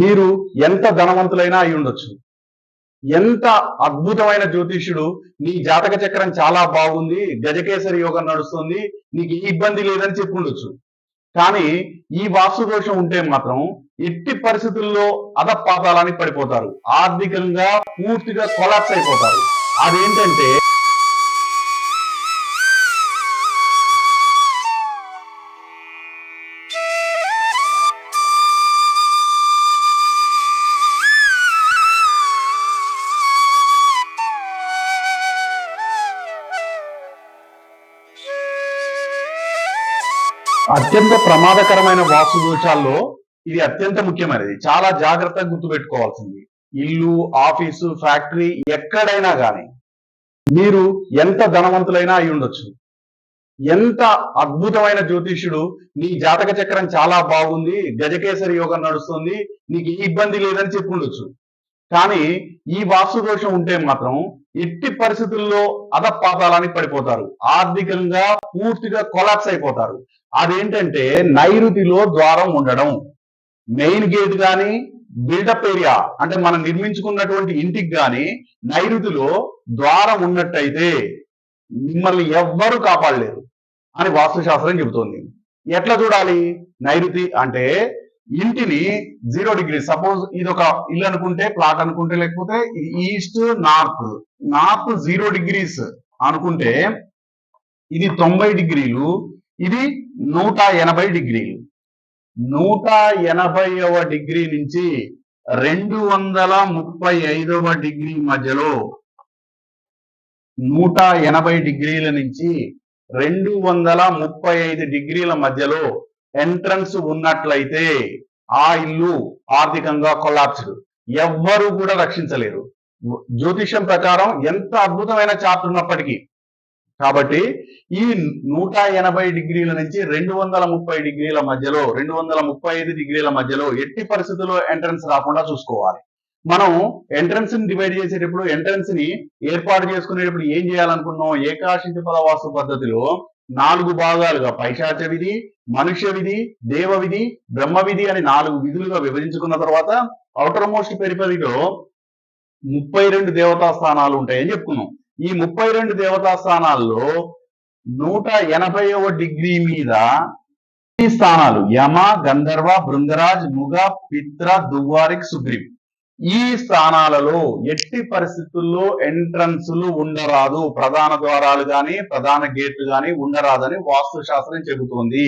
మీరు ఎంత ధనవంతులైనా అయి ఉండొచ్చు. ఎంత అద్భుతమైన జ్యోతిష్యుడు నీ జాతక చక్రం చాలా బాగుంది, గజకేసరి యోగం నడుస్తుంది, నీకు ఏ ఇబ్బంది లేదని చెప్పుండొచ్చు. కానీ ఈ వాస్తు దోషం ఉంటే మాత్రం ఎట్టి పరిస్థితుల్లో అధపాతాళానికి పడిపోతారు. ఆర్థికంగా పూర్తిగా కొలాప్స్ అయిపోతారు. అదేంటంటే అత్యంత ప్రమాదకరమైన వాస్తు దోషాల్లో ఇది అత్యంత ముఖ్యమైనది. చాలా జాగ్రత్తగా గుర్తుపెట్టుకోవాల్సింది. ఇల్లు, ఆఫీసు, ఫ్యాక్టరీ ఎక్కడైనా కానీ మీరు ఎంత ధనవంతులైనా అయి ఉండొచ్చు. ఎంత అద్భుతమైన జ్యోతిష్యుడు నీ జాతక చక్రం చాలా బాగుంది, గజకేసరి యోగం నడుస్తుంది, నీకు ఏ ఇబ్బంది లేదని చెప్పుండొచ్చు. కానీ ఈ వాస్తు దోషం ఉంటే మాత్రం ఎట్టి పరిస్థితుల్లో అధపాతాళానికి పడిపోతారు. ఆర్థికంగా పూర్తిగా కొలాప్స్ అయిపోతారు. అదేంటంటే నైరుతిలో ద్వారం ఉండడం. మెయిన్ గేట్ కానీ బిల్డప్ ఏరియా అంటే మనం నిర్మించుకున్నటువంటి ఇంటికి కానీ నైరుతిలో ద్వారం ఉన్నట్టయితే మిమ్మల్ని ఎవ్వరూ కాపాడలేరు అని వాస్తుశాస్త్రం చెబుతోంది. ఎట్లా చూడాలి? నైరుతి అంటే ఇంటిని 0 డిగ్రీ, సపోజ్ ఇది ఒక ఇల్లు అనుకుంటే, ప్లాట్ అనుకుంటే, లేకపోతే ఈస్ట్ నార్త్ 0 డిగ్రీస్ అనుకుంటే ఇది 90 డిగ్రీలు, ఇది 180 డిగ్రీలు. 180వ డిగ్రీ నుంచి 235వ డిగ్రీ మధ్యలో 180 డిగ్రీల నుంచి 235 డిగ్రీల మధ్యలో ఎంట్రన్స్ ఉన్నట్లయితే ఆ ఇల్లు ఆర్థికంగా కొలాప్స్డ్, ఎవ్వరూ కూడా రక్షించలేరు. జ్యోతిష్యం ప్రకారం ఎంత అద్భుతమైన చార్ట్ ఉన్నప్పటికీ. కాబట్టి ఈ 180 డిగ్రీల నుంచి 230 డిగ్రీల మధ్యలో, 235 డిగ్రీల మధ్యలో ఎట్టి పరిస్థితుల్లో ఎంట్రన్స్ రాకుండా చూసుకోవాలి. మనం ఎంట్రన్స్ ని డివైడ్ చేసేటప్పుడు, ఎంట్రన్స్ ని ఏర్పాటు చేసుకునేటప్పుడు ఏం చేయాలనుకున్నాం? ఏకాశించి పద వాస్తు పద్ధతిలో 4 భాగాలుగా పైశాచ విధి, మనుష్య విధి, దేవ విధి, బ్రహ్మ విధి అని 4 విధులుగా విభజించుకున్న తర్వాత ఔటర్ మోస్ట్ పెరిఫరీలో 32 దేవతా స్థానాలు ఉంటాయని చెప్పుకున్నాం. ఈ 32 దేవతా స్థానాల్లో 180వ డిగ్రీ మీద ఈ స్థానాలు యమ, గంధర్వ, భృంగరాజ్, ముగ, పిత్ర, దువ్వారిక్, సుగ్రీవ్. ఈ స్థానాలలో ఎట్టి పరిస్థితుల్లో ఎంట్రన్స్లు ఉండరాదు. ప్రధాన ద్వారాలు గాని, ప్రధాన గేట్లు గాని ఉండరాదని వాస్తు శాస్త్రం చెబుతోంది.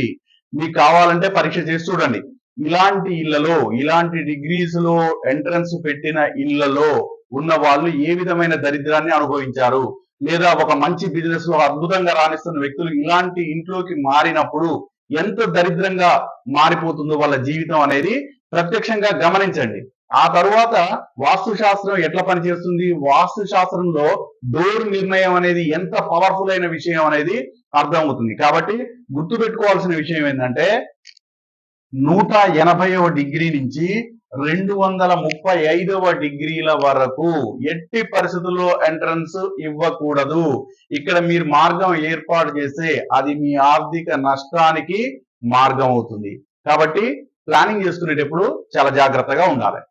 మీకు కావాలంటే పరీక్ష చేసి చూడండి. ఇలాంటి ఇళ్లలో, ఇలాంటి డిగ్రీస్ లో ఎంట్రన్స్ పెట్టిన ఇళ్లలో ఉన్న వాళ్ళు ఏ విధమైన దరిద్రాన్ని అనుభవించారు, లేదా ఒక మంచి బిజినెస్ లో అద్భుతంగా రాణిస్తున్న వ్యక్తులు ఇలాంటి ఇంట్లోకి మారినప్పుడు ఎంత దరిద్రంగా మారిపోతుందో వాళ్ళ జీవితం అనేది ప్రత్యక్షంగా గమనించండి. ఆ తరువాత వాస్తు శాస్త్రం ఎట్లా పనిచేస్తుంది, వాస్తు శాస్త్రంలో డోర్ నిర్ణయం అనేది ఎంత పవర్ఫుల్ అయిన విషయం అనేది అర్థమవుతుంది. కాబట్టి గుర్తుపెట్టుకోవాల్సిన విషయం ఏంటంటే 180వ డిగ్రీ నుంచి 235వ డిగ్రీల వరకు ఎట్టి పరిస్థితుల్లో ఎంట్రన్స్ ఇవ్వకూడదు. ఇక్కడ మీరు మార్గం ఏర్పాటు చేస్తే అది మీ ఆర్థిక నష్టానికి మార్గం అవుతుంది. కాబట్టి ప్లానింగ్ చేసుకునేటప్పుడు చాలా జాగ్రత్తగా ఉండాలి.